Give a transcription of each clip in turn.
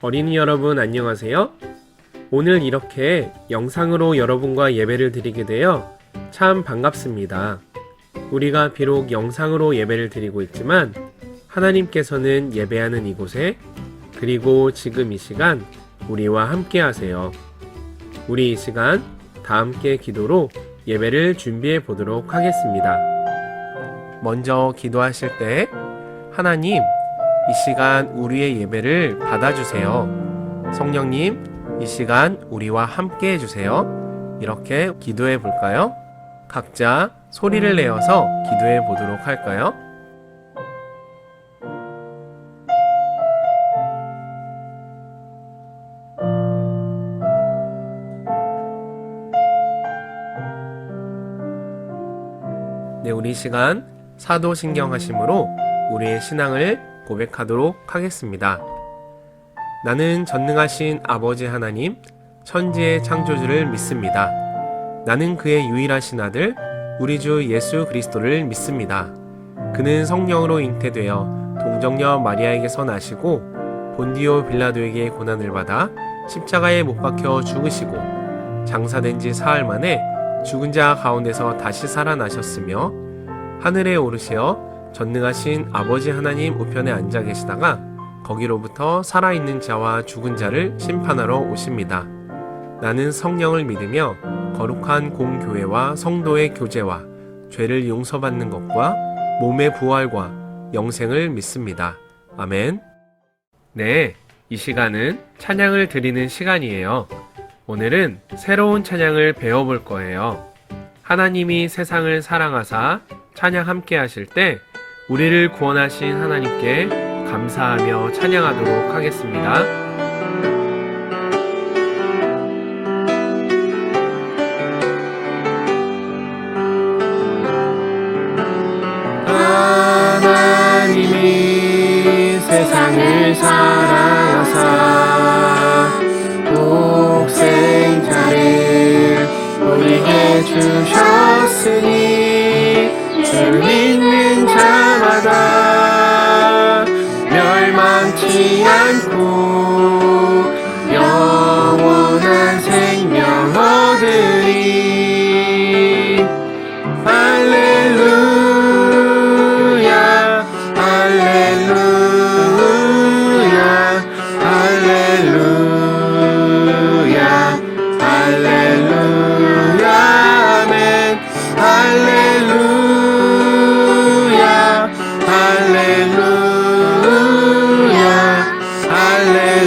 어린이 여러분 안녕하세요. 오늘 이렇게 영상으로 여러분과 예배를 드리게 되어 참 반갑습니다. 우리가 비록 영상으로 예배를 드리고 있지만 하나님께서는 예배하는 이곳에 그리고 지금 이 시간 우리와 함께 하세요. 우리 이 시간 다 함께 기도로 예배를 준비해 보도록 하겠습니다. 먼저 기도하실 때 하나님, 이 시간 우리의 예배를 받아주세요. 성령님, 이 시간 우리와 함께 해주세요. 이렇게 기도해 볼까요? 각자 소리를 내어서 기도해 보도록 할까요? 네, 우리 시간 사도신경하심으로 우리의 신앙을 고백하도록 하겠습니다. 나는 전능하신 아버지 하나님, 천지의 창조주를 믿습니다. 나는 그의 유일하신 아들, 우리 주 예수 그리스도를 믿습니다. 그는 성령으로 잉태되어 동정녀 마리아에게서 나시고 본디오 빌라도에게 고난을 받아 십자가에 못 박혀 죽으시고 장사된 지 사흘 만에 죽은 자 가운데서 다시 살아나셨으며 하늘에 오르시어 전능하신 아버지 하나님 우편에 앉아 계시다가 거기로부터 살아있는 자와 죽은 자를 심판하러 오십니다. 나는 성령을 믿으며 거룩한 공교회와 성도의 교제와 죄를 용서받는 것과 몸의 부활과 영생을 믿습니다. 아멘. 네, 이 시간은 찬양을 드리는 시간이에요. 오늘은 새로운 찬양을 배워볼 거예요. 하나님이 세상을 사랑하사 찬양 함께 하실 때 우리를 구원하신 하나님께 감사하며 찬양하도록 하겠습니다. 하나님이 세상을 사랑하사 독생자를 우리에게 주셨으니 주를 믿는 자마다 멸망치 않고 영원한 생명 얻으리. 할렐루야 할렐루야 할렐루야 할렐루야 아멘. 할렐루야 할렐루야 할렐루야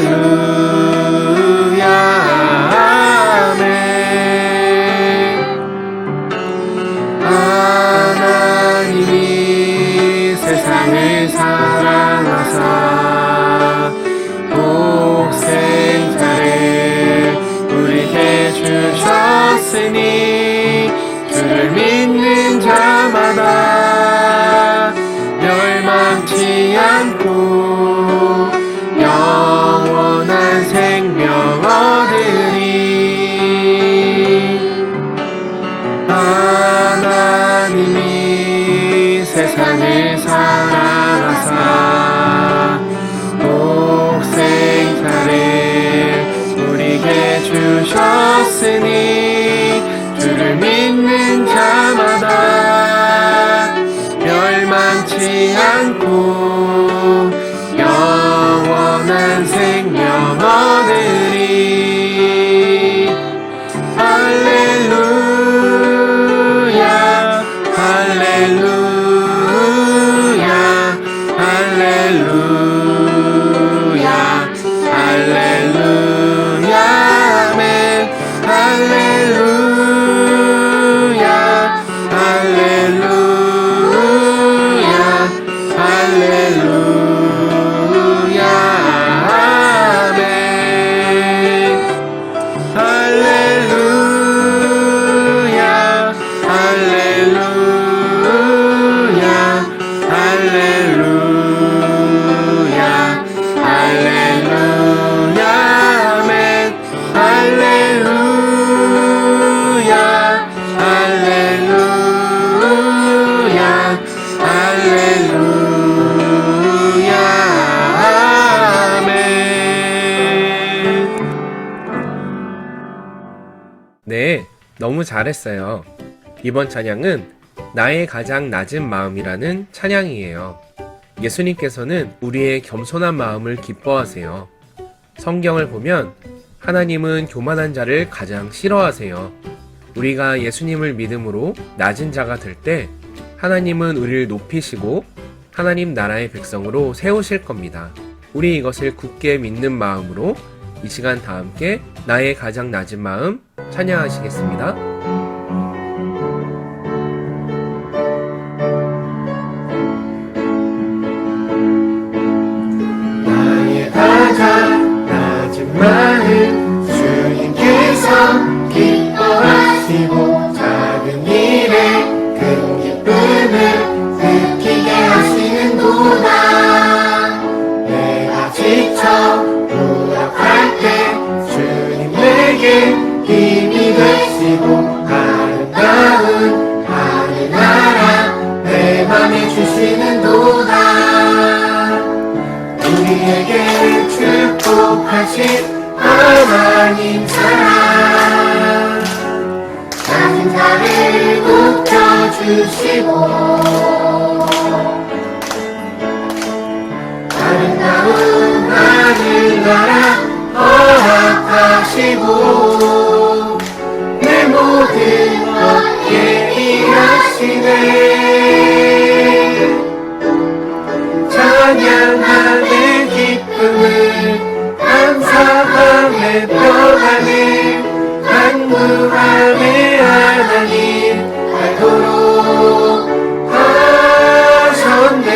네, 너무 잘했어요. 이번 찬양은 나의 가장 낮은 마음이라는 찬양이에요. 예수님께서는 우리의 겸손한 마음을 기뻐하세요. 성경을 보면 하나님은 교만한 자를 가장 싫어하세요. 우리가 예수님을 믿음으로 낮은 자가 될 때 하나님은 우리를 높이시고 하나님 나라의 백성으로 세우실 겁니다. 우리 이것을 굳게 믿는 마음으로 이 시간 다 함께 나의 가장 낮은 마음 찬양하시겠습니다. 나의 가장 낮은 마음 주님께서 기뻐하시고 작은 일에 큰 기쁨을 느끼게 하시는도다. 내가 지쳐 무력할 때 주님 내게 힘이 되시고 아름다운 하늘나라 내 맘에 주시는도다. 우리에게 축복하신 하나님 사랑 낮은 자를 높여주시고 아름다운 하늘나라 허락하시고 내 모든 것 예비하시네. 찬양하는 기쁨을 감사함에 평안을 간구함에 하나님 알도록 하셨네.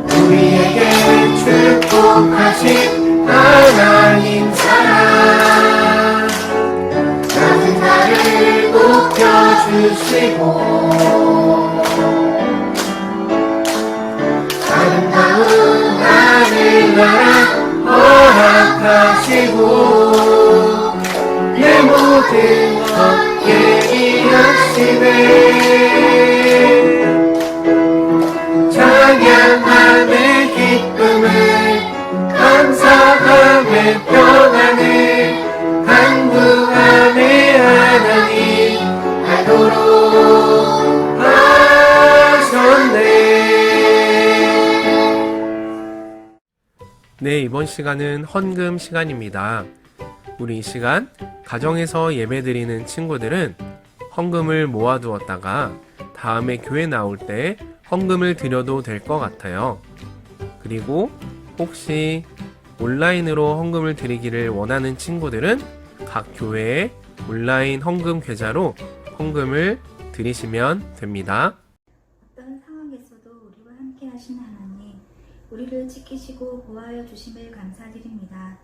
우리에게 축복하신 하나님 사랑 낮은 자를 높여주시고 아름다운 하늘나라 허락하시고 내 모든 것 예비하시네. 찬양함의 기쁨을 감사함의 평안을 간구함의 하나님 알도록 하셨네. 네, 이번 시간은 헌금 시간입니다. 우리 이 시간 가정에서 예배드리는 친구들은 헌금을 모아두었다가 다음에 교회 나올 때 헌금을 드려도 될 것 같아요. 그리고 혹시 온라인으로 헌금을 드리기를 원하는 친구들은 각 교회의 온라인 헌금 계좌로 헌금을 드리시면 됩니다. 어떤 상황에서도 우리와 함께 하신 하나님, 우리를 지키시고 보호하여 주심을 감사드립니다.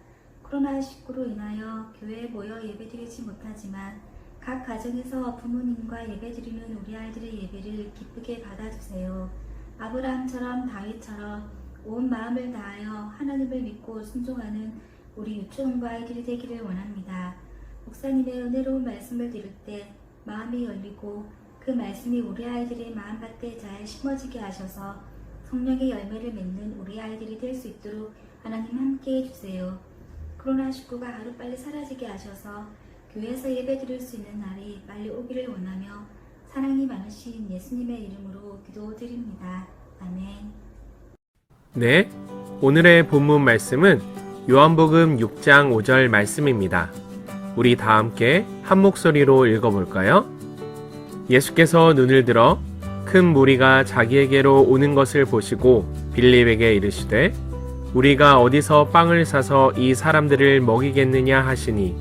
코로나19로 인하여 교회에 모여 예배드리지 못하지만 각 가정에서 부모님과 예배드리는 우리 아이들의 예배를 기쁘게 받아주세요. 아브라함처럼 다윗처럼 온 마음을 다하여 하나님을 믿고 순종하는 우리 유초원부 아이들이 되기를 원합니다. 목사님의 은혜로운 말씀을 들을 때 마음이 열리고 그 말씀이 우리 아이들의 마음밭에 잘 심어지게 하셔서 성령의 열매를 맺는 우리 아이들이 될 수 있도록 하나님 함께해 주세요. 코로나19가 하루빨리 사라지게 하셔서 교회에서 예배드릴 수 있는 날이 빨리 오기를 원하며 사랑이 많으신 예수님의 이름으로 기도드립니다. 아멘. 네, 오늘의 본문 말씀은 요한복음 6장 5절 말씀입니다. 우리 다 함께 한 목소리로 읽어볼까요? 예수께서 눈을 들어 큰 무리가 자기에게로 오는 것을 보시고 빌립에게 이르시되 우리가 어디서 빵을 사서 이 사람들을 먹이겠느냐 하시니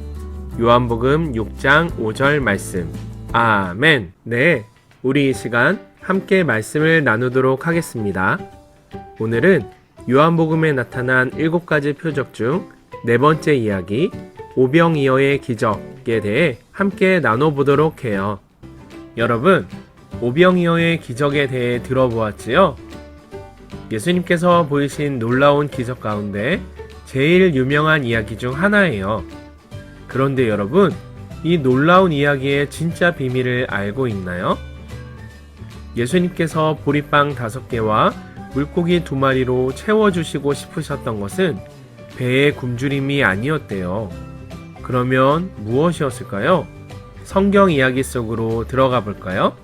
요한복음 6장 5절 말씀. 아멘. 네, 우리 이 시간 함께 말씀을 나누도록 하겠습니다. 오늘은 요한복음에 나타난 7가지 표적 중 4번째 이야기 오병이어의 기적에 대해 함께 나눠보도록 해요. 여러분, 오병이어의 기적에 대해 들어보았지요? 예수님께서 보이신 놀라운 기적 가운데 제일 유명한 이야기 중 하나예요. 그런데 여러분, 이 놀라운 이야기의 진짜 비밀을 알고 있나요? 예수님께서 보리빵 5개와 물고기 2마리로 채워주시고 싶으셨던 것은 배의 굶주림이 아니었대요. 그러면 무엇이었을까요? 성경 이야기 속으로 들어가 볼까요?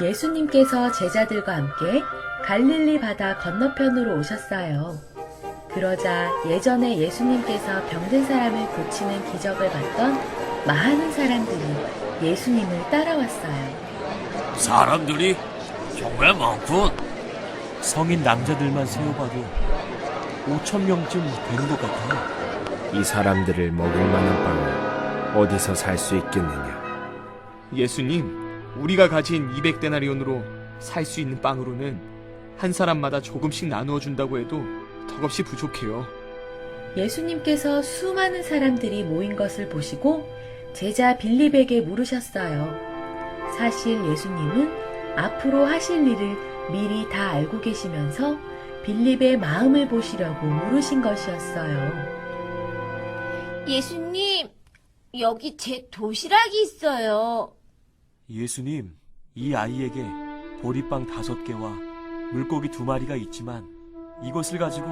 예수님께서 제자들과 함께 갈릴리 바다 건너편으로 오셨어요. 그러자 예전에 예수님께서 병든 사람을 고치는 기적을 봤던 많은 사람들이 예수님을 따라왔어요. 사람들이 정말 많군. 성인 남자들만 세어봐도 5,000명쯤 되는 것 같아요. 이 사람들을 먹을 만한 빵을 어디서 살 수 있겠느냐? 예수님, 우리가 가진 200데나리온으로 살 수 있는 빵으로는 한 사람마다 조금씩 나누어 준다고 해도 턱없이 부족해요. 예수님께서 수많은 사람들이 모인 것을 보시고 제자 빌립에게 물으셨어요. 사실 예수님은 앞으로 하실 일을 미리 다 알고 계시면서 빌립의 마음을 보시려고 물으신 것이었어요. 예수님, 여기 제 도시락이 있어요. 예수님, 이 아이에게 보리빵 5개와 물고기 2마리가 있지만 이것을 가지고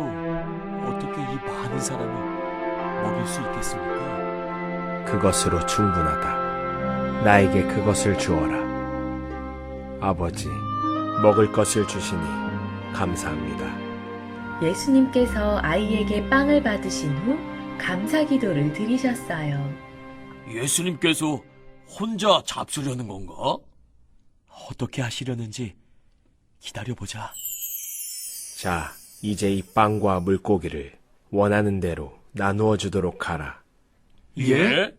어떻게 이 많은 사람을 먹일 수 있겠습니까? 그것으로 충분하다. 나에게 그것을 주어라. 아버지, 먹을 것을 주시니 감사합니다. 예수님께서 아이에게 빵을 받으신 후 감사 기도를 드리셨어요. 예수님께서 혼자 잡수려는 건가? 어떻게 하시려는지 기다려보자. 자, 이제 이 빵과 물고기를 원하는 대로 나누어 주도록 하라. 예?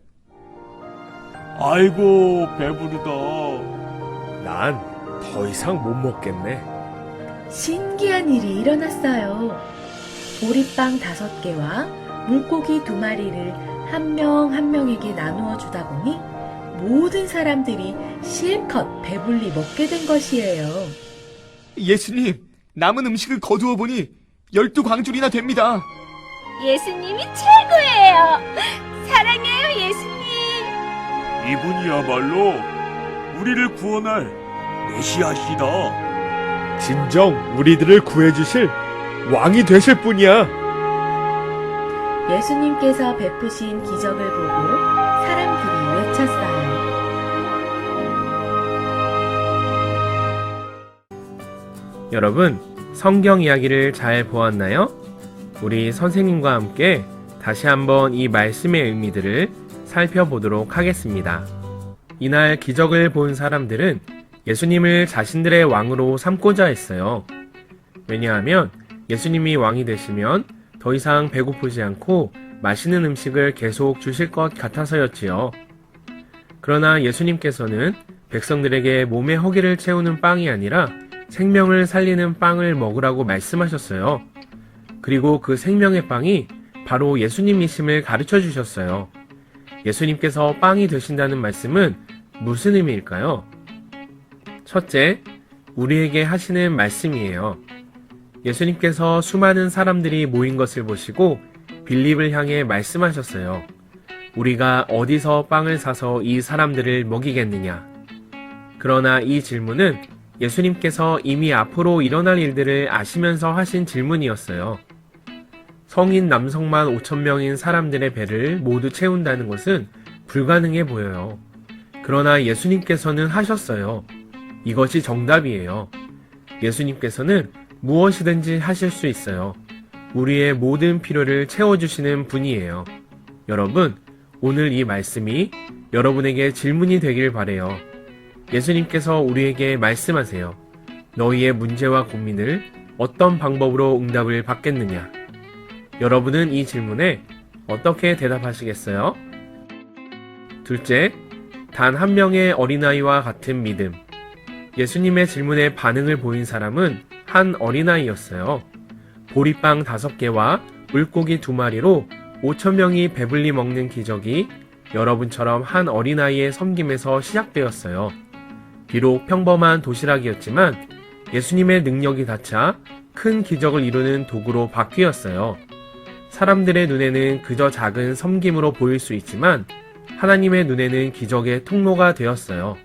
아이고, 배부르다. 난 더 이상 못 먹겠네. 신기한 일이 일어났어요. 보리빵 5개와 물고기 2마리를 한 명 한 명에게 나누어 주다 보니 모든 사람들이 실컷 배불리 먹게 된 것이에요. 예수님, 남은 음식을 거두어 보니 12광줄이나 됩니다. 예수님이 최고예요. 사랑해요, 예수님. 이분이야말로 우리를 구원할 메시아시다. 진정 우리들을 구해주실 왕이 되실 분이야. 예수님께서 베푸신 기적을 보고 사람들이 외쳤어요. 여러분, 성경 이야기를 잘 보았나요? 우리 선생님과 함께 다시 한번 이 말씀의 의미들을 살펴보도록 하겠습니다. 이날 기적을 본 사람들은 예수님을 자신들의 왕으로 삼고자 했어요. 왜냐하면 예수님이 왕이 되시면 더 이상 배고프지 않고 맛있는 음식을 계속 주실 것 같아서였지요. 그러나 예수님께서는 백성들에게 몸의 허기를 채우는 빵이 아니라 생명을 살리는 빵을 먹으라고 말씀하셨어요. 그리고 그 생명의 빵이 바로 예수님이심을 가르쳐 주셨어요. 예수님께서 빵이 되신다는 말씀은 무슨 의미일까요? 첫째, 우리에게 하시는 말씀이에요. 예수님께서 수많은 사람들이 모인 것을 보시고 빌립을 향해 말씀하셨어요. 우리가 어디서 빵을 사서 이 사람들을 먹이겠느냐? 그러나 이 질문은 예수님께서 이미 앞으로 일어날 일들을 아시면서 하신 질문이었어요. 성인 남성만 5,000명인 사람들의 배를 모두 채운다는 것은 불가능해 보여요. 그러나 예수님께서는 하셨어요. 이것이 정답이에요. 예수님께서는 무엇이든지 하실 수 있어요. 우리의 모든 필요를 채워주시는 분이에요. 여러분, 오늘 이 말씀이 여러분에게 질문이 되길 바래요. 예수님께서 우리에게 말씀하세요. 너희의 문제와 고민을 어떤 방법으로 응답을 받겠느냐? 여러분은 이 질문에 어떻게 대답하시겠어요? 둘째, 단 한 명의 어린아이와 같은 믿음. 예수님의 질문에 반응을 보인 사람은 한 어린아이였어요. 보리빵 5개와 물고기 2마리로 5,000명이 배불리 먹는 기적이 여러분처럼 한 어린아이의 섬김에서 시작되었어요. 비록 평범한 도시락이었지만 예수님의 능력이 닿자 큰 기적을 이루는 도구로 바뀌었어요. 사람들의 눈에는 그저 작은 섬김으로 보일 수 있지만 하나님의 눈에는 기적의 통로가 되었어요.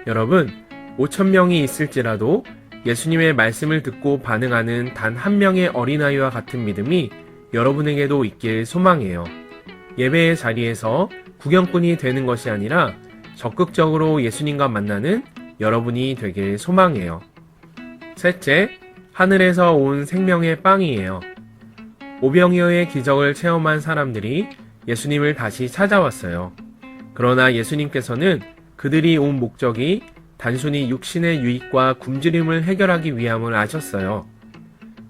여러분, 5,000명이 있을지라도 예수님의 말씀을 듣고 반응하는 단 한 명의 어린아이와 같은 믿음이 여러분에게도 있길 소망해요. 예배의 자리에서 구경꾼이 되는 것이 아니라 적극적으로 예수님과 만나는 여러분이 되길 소망해요. 셋째, 하늘에서 온 생명의 빵이에요. 오병이어의 기적을 체험한 사람들이 예수님을 다시 찾아왔어요. 그러나 예수님께서는 그들이 온 목적이 단순히 육신의 유익과 굶주림을 해결하기 위함을 아셨어요.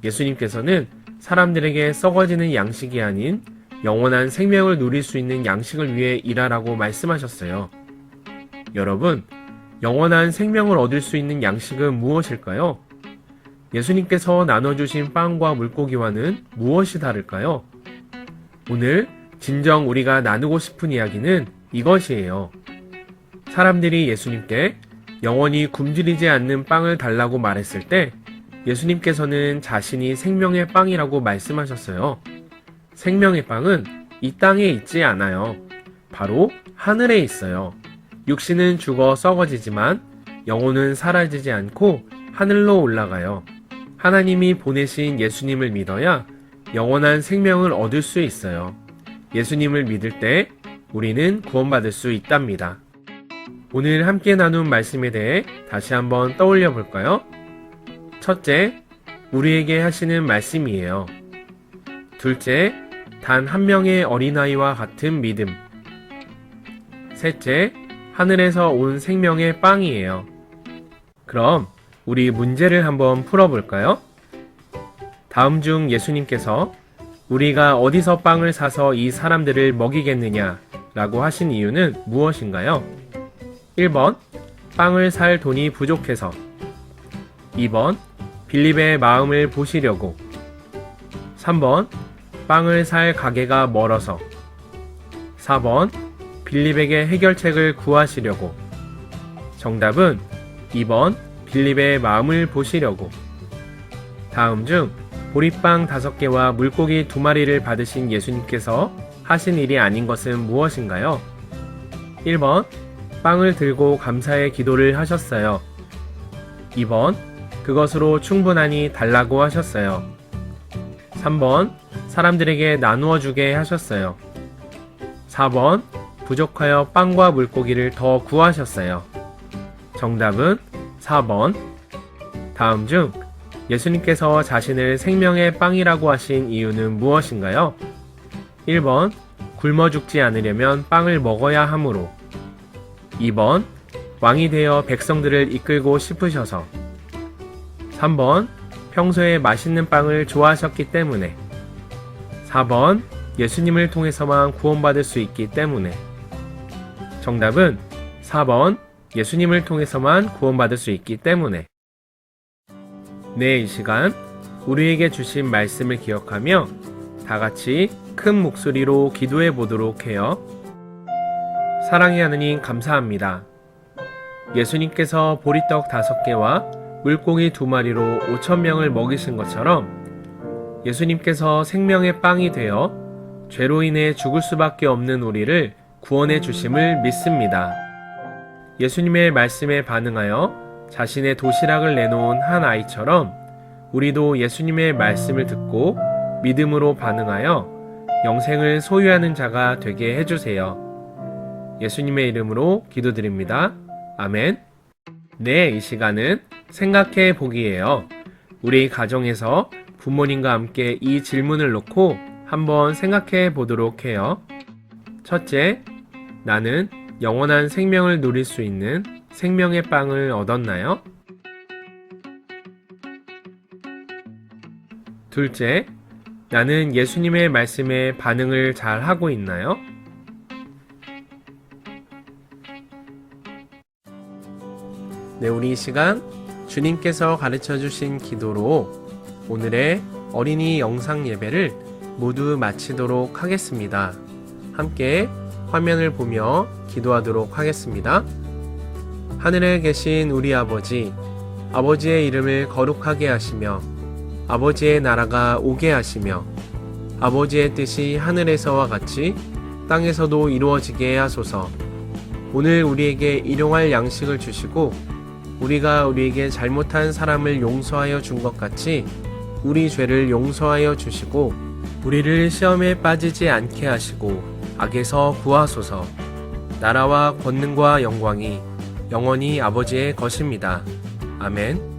예수님께서는 사람들에게 썩어지는 양식이 아닌 영원한 생명을 누릴 수 있는 양식을 위해 일하라고 말씀하셨어요. 여러분, 영원한 생명을 얻을 수 있는 양식은 무엇일까요? 예수님께서 나눠주신 빵과 물고기와는 무엇이 다를까요? 오늘 진정 우리가 나누고 싶은 이야기는 이것이에요. 사람들이 예수님께 영원히 굶주리지 않는 빵을 달라고 말했을 때 예수님께서는 자신이 생명의 빵이라고 말씀하셨어요. 생명의 빵은 이 땅에 있지 않아요. 바로 하늘에 있어요. 육신은 죽어 썩어지지만 영혼은 사라지지 않고 하늘로 올라가요. 하나님이 보내신 예수님을 믿어야 영원한 생명을 얻을 수 있어요. 예수님을 믿을 때 우리는 구원받을 수 있답니다. 오늘 함께 나눈 말씀에 대해 다시 한번 떠올려 볼까요? 첫째, 우리에게 하시는 말씀이에요. 둘째, 단 한 명의 어린아이와 같은 믿음. 셋째, 하늘에서 온 생명의 빵이에요. 그럼 우리 문제를 한번 풀어볼까요? 다음 중 예수님께서 우리가 어디서 빵을 사서 이 사람들을 먹이겠느냐 라고 하신 이유는 무엇인가요? 1번, 빵을 살 돈이 부족해서. 2번, 빌립의 마음을 보시려고. 3번, 빵을 살 가게가 멀어서. 4번, 빌립에게 해결책을 구하시려고. 정답은 2번, 빌립의 마음을 보시려고. 다음 중 보리빵 5개와 물고기 2마리를 받으신 예수님께서 하신 일이 아닌 것은 무엇인가요? 1번, 빵을 들고 감사의 기도를 하셨어요. 2번, 그것으로 충분하니 달라고 하셨어요. 3번, 사람들에게 나누어 주게 하셨어요. 4번, 부족하여 빵과 물고기를 더 구하셨어요. 정답은 4번. 다음 중 예수님께서 자신을 생명의 빵이라고 하신 이유는 무엇인가요? 1번, 굶어 죽지 않으려면 빵을 먹어야 하므로. 2번, 왕이 되어 백성들을 이끌고 싶으셔서. 3번, 평소에 맛있는 빵을 좋아하셨기 때문에. 4번, 예수님을 통해서만 구원받을 수 있기 때문에. 정답은 4번, 예수님을 통해서만 구원받을 수 있기 때문에. 네, 이 시간 우리에게 주신 말씀을 기억하며 다 같이 큰 목소리로 기도해 보도록 해요. 사랑의 하느님, 감사합니다. 예수님께서 보리떡 5개와 물고기 2마리로 5,000명을 먹이신 것처럼 예수님께서 생명의 빵이 되어 죄로 인해 죽을 수밖에 없는 우리를 구원해 주심을 믿습니다. 예수님의 말씀에 반응하여 자신의 도시락을 내놓은 한 아이처럼 우리도 예수님의 말씀을 듣고 믿음으로 반응하여 영생을 소유하는 자가 되게 해주세요. 예수님의 이름으로 기도드립니다. 아멘. 네, 이 시간은 생각해 보기예요. 우리 가정에서 부모님과 함께 이 질문을 놓고 한번 생각해 보도록 해요. 첫째, 나는 영원한 생명을 누릴 수 있는 생명의 빵을 얻었나요? 둘째, 나는 예수님의 말씀에 반응을 잘 하고 있나요? 네, 우리 이 시간 주님께서 가르쳐 주신 기도로 오늘의 어린이 영상 예배를 모두 마치도록 하겠습니다. 함께 화면을 보며 기도하도록 하겠습니다. 하늘에 계신 우리 아버지, 아버지의 이름을 거룩하게 하시며 아버지의 나라가 오게 하시며 아버지의 뜻이 하늘에서와 같이 땅에서도 이루어지게 하소서. 오늘 우리에게 일용할 양식을 주시고 우리가 우리에게 잘못한 사람을 용서하여 준 것 같이 우리 죄를 용서하여 주시고 우리를 시험에 빠지지 않게 하시고 악에서 구하소서. 나라와 권능과 영광이 영원히 아버지의 것입니다. 아멘.